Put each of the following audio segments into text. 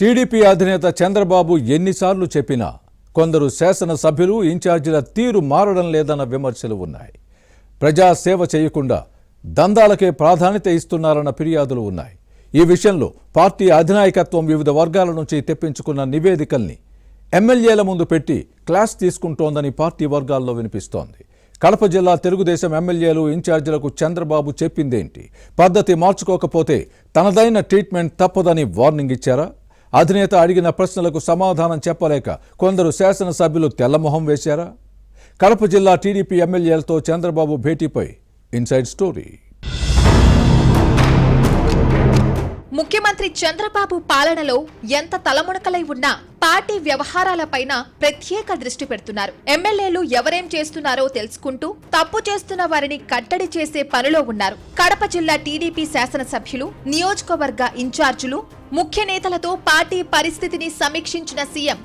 TDP అధినేత చంద్రబాబు ఎన్నిసార్లు చెప్పినా కొందరు శాసనసభ్యులు ఇన్ఛార్జీల తీరు మారడం లేదన్న విమర్శలు ఉన్నాయి. ప్రజాసేవ చేయకుండా దందాలకే ప్రాధాన్యత ఇస్తున్నారన్న ఫిర్యాదులు ఉన్నాయి. ఈ విషయంలో పార్టీ అధినాయకత్వం వివిధ వర్గాల నుంచి తెప్పించుకున్న నివేదికల్ని ఎమ్మెల్యేల ముందు పెట్టి క్లాస్ తీసుకుంటోందని పార్టీ వర్గాల్లో వినిపిస్తోంది. కడప జిల్లా తెలుగుదేశం ఎమ్మెల్యేలు ఇన్ఛార్జీలకు చంద్రబాబు చెప్పిందేంటి? పద్ధతి మార్చుకోకపోతే తనదైన ట్రీట్మెంట్ తప్పదని వార్నింగ్ ఇచ్చారా? అధినేత అడిగిన ప్రశ్నలకు సమాధానం చెప్పలేక కొందరు శాసనసభ్యులు తెల్లమొహం వేశారా? కడప జిల్లా టీడీపీ ఎమ్మెల్యేలతో చంద్రబాబు భేటీపై ఇన్సైడ్ స్టోరీ. ముఖ్యమంత్రి చంద్రబాబు పాలనలో ఎంత తలమునకలై ఉన్నా పార్టీ వ్యవహారాలపైన ప్రత్యేక దృష్టి పెడుతున్నారు. ఎమ్మెల్యేలు ఎవరేం చేస్తున్నారో తెలుసుకుంటూ తప్పు చేస్తున్న వారిని కట్టడి చేసే పనిలో ఉన్నారు. కడప జిల్లా టీడీపీ శాసనసభ్యులు, నియోజకవర్గ ఇన్ఛార్జీలు, ముఖ్య నేతలతో పార్టీ పరిస్థితిని సమీక్షించిన సీఎం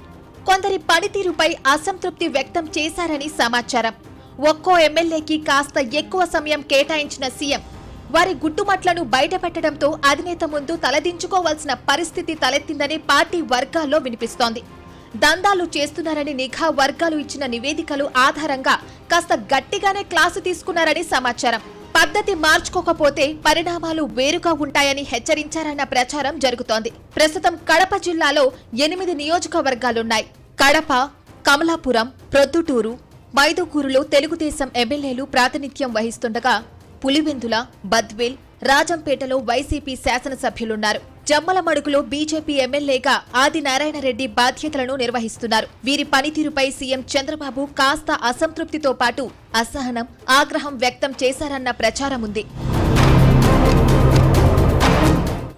కొందరి పనితీరుపై అసంతృప్తి వ్యక్తం చేశారని సమాచారం. ఒక్కో ఎమ్మెల్యేకి కాస్త ఎక్కువ సమయం కేటాయించిన సీఎం వారి గుట్టుమట్లను బయటపెట్టడంతో అధినేత ముందు తలదించుకోవాల్సిన పరిస్థితి తలెత్తిందని పార్టీ వర్గాల్లో వినిపిస్తోంది. దందాలు చేస్తున్నారని నిఘా వర్గాలు ఇచ్చిన నివేదికలు ఆధారంగా కాస్త గట్టిగానే క్లాసు తీసుకున్నారని సమాచారం. పద్ధతి మార్చుకోకపోతే పరిణామాలు వేరుగా ఉంటాయని హెచ్చరించారన్న ప్రచారం జరుగుతోంది. ప్రస్తుతం కడప జిల్లాలో 8 నియోజకవర్గాలున్నాయి. కడప, కమలాపురం, ప్రొద్దుటూరు, మైదుకూరులో తెలుగుదేశం ఎమ్మెల్యేలు ప్రాతినిధ్యం వహిస్తుండగా పులివెందుల, బద్వేల్, రాజంపేటలో వైసీపీ శాసనసభ్యులున్నారు. జమ్మలమడుగులో బీజేపీ ఎమ్మెల్యేగా ఆదినారాయణరెడ్డి బాధ్యతలను నిర్వహిస్తున్నారు. వీరి పనితీరుపై సీఎం చంద్రబాబు కాస్త అసంతృప్తితో పాటు అసహనం, ఆగ్రహం వ్యక్తం చేశారన్న ప్రచారం ఉంది.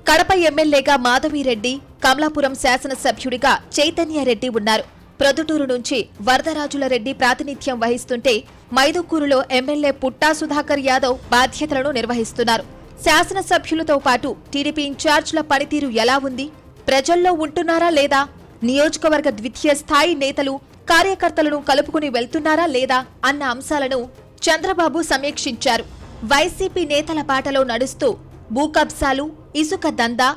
కడప ఎమ్మెల్యేగా మాధవిరెడ్డి, కమలాపురం శాసనసభ్యుడిగా చైతన్యరెడ్డి ఉన్నారు. ప్రొద్దుటూరు నుంచి వరదరాజుల రెడ్డి ప్రాతినిధ్యం వహిస్తుంటే మైదుకూరులో ఎమ్మెల్యే పుట్టా సుధాకర్ యాదవ్ బాధ్యతలను నిర్వహిస్తున్నారు. శాసనసభ్యులతో పాటు టీడీపీ ఇన్ఛార్జ్ల పనితీరు ఎలా ఉంది? ప్రజల్లో ఉంటున్నారా లేదా? నియోజకవర్గ ద్వితీయ స్థాయి నేతలు, కార్యకర్తలను కలుపుకుని వెళ్తున్నారా లేదా అన్న అంశాలను చంద్రబాబు సమీక్షించారు. వైసీపీ నేతల బాటలో నడుస్తూ భూకబ్జాలు, ఇసుక దందా,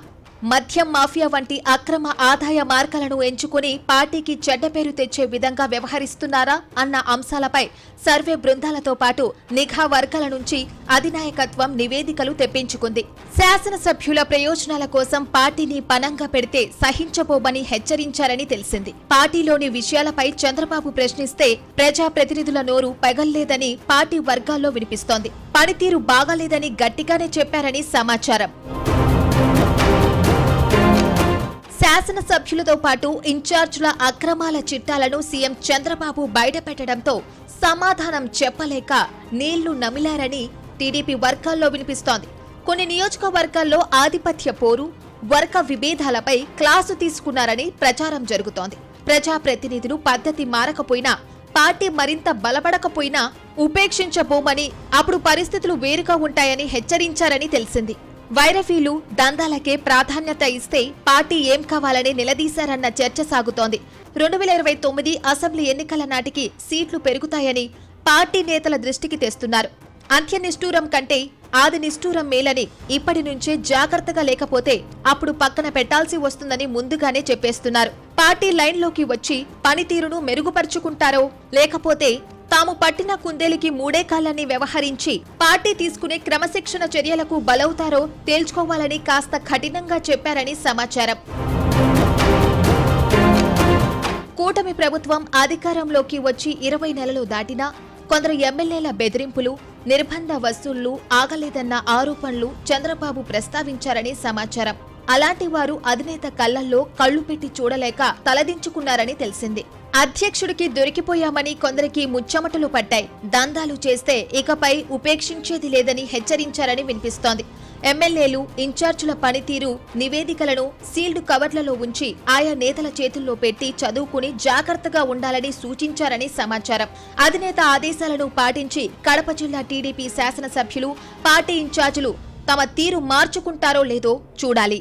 మద్యం మాఫియా వంటి అక్రమ ఆదాయ మార్గాలను ఎంచుకుని పార్టీకి చెడ్డ పేరు తెచ్చే విధంగా వ్యవహరిస్తున్నారా అన్న అంశాలపై సర్వే బృందాలతో పాటు నిఘా వర్గాల నుంచి అధినాయకత్వం నివేదికలు తెప్పించుకుంది. శాసనసభ్యుల ప్రయోజనాల కోసం పార్టీని పణంగా పెడితే సహించబోమని హెచ్చరించారని తెలిసింది. పార్టీలోని విషయాలపై చంద్రబాబు ప్రశ్నిస్తే ప్రజాప్రతినిధుల నోరు పెగల్లేదని పార్టీ వర్గాల్లో వినిపిస్తోంది. పనితీరు బాగాలేదని గట్టిగానే చెప్పారని సమాచారం. శాసనసభ్యులతో పాటు ఇన్ఛార్జీల అక్రమాల చిట్టాలను సీఎం చంద్రబాబు బయటపెట్టడంతో సమాధానం చెప్పలేక నీళ్లు నమిలారని టీడీపీ వర్గాల్లో వినిపిస్తోంది. కొన్ని నియోజకవర్గాల్లో ఆధిపత్య పోరు, వర్గ విభేదాలపై క్లాసు తీసుకున్నారని ప్రచారం జరుగుతోంది. ప్రజాప్రతినిధులు పద్ధతి మారకపోయినా, పార్టీ మరింత బలపడకపోయినా ఉపేక్షించబోమని, అప్పుడు పరిస్థితులు వేరుగా ఉంటాయని హెచ్చరించారని తెలిసింది. వైరఫీలు, దందాలకే ప్రాధాన్యత ఇస్తే పార్టీ ఏం కావాలని నిలదీశారన్న చర్చ సాగుతోంది. 2029 అసెంబ్లీ ఎన్నికల నాటికి సీట్లు పెరుగుతాయని పార్టీ నేతల దృష్టికి తెస్తున్నారు. అంత్యనిష్ఠూరం కంటే ఆది నిష్ఠూరం మేలని ఇప్పటి నుంచే జాగ్రత్తగా లేకపోతే అప్పుడు పక్కన పెట్టాల్సి వస్తుందని ముందుగానే చెప్పేస్తున్నారు. పార్టీ లైన్లోకి వచ్చి పనితీరును మెరుగుపరుచుకుంటారో లేకపోతే తాము పట్టిన కుందేలికి 3 కాళ్ళని వ్యవహరించి పార్టీ తీసుకునే క్రమశిక్షణ చర్యలకు బలవుతారో తేల్చుకోవాలని కాస్త కఠినంగా చెప్పారని సమాచారం. కూటమి ప్రభుత్వం అధికారంలోకి వచ్చి 20 నెలలు దాటినా కొందరు ఎమ్మెల్యేల బెదిరింపులు, నిర్బంధ వసూళ్లు ఆగలేదన్న ఆరోపణలు చంద్రబాబు ప్రస్తావించారని సమాచారం. అలాంటి వారు అధినేత కళ్లల్లో కళ్లు పెట్టి చూడలేక తలదించుకున్నారని తెలిసింది. అధ్యక్షుడికి దొరికిపోయామని కొందరికి ముచ్చమటలు పట్టాయి. దందాలు చేస్తే ఇకపై ఉపేక్షించేది లేదని హెచ్చరించారని వినిపిస్తోంది. ఎమ్మెల్యేలు, ఇన్ఛార్జీల పనితీరు నివేదికలను సీల్డ్ కవర్లలో ఉంచి ఆయా నేతల చేతుల్లో పెట్టి చదువుకుని జాగ్రత్తగా ఉండాలని సూచించారని సమాచారం. అధినేత ఆదేశాలను పాటించి కడప జిల్లా టీడీపీ శాసనసభ్యులు, పార్టీ ఇన్ఛార్జీలు తమ తీరు మార్చుకుంటారో లేదో చూడాలి.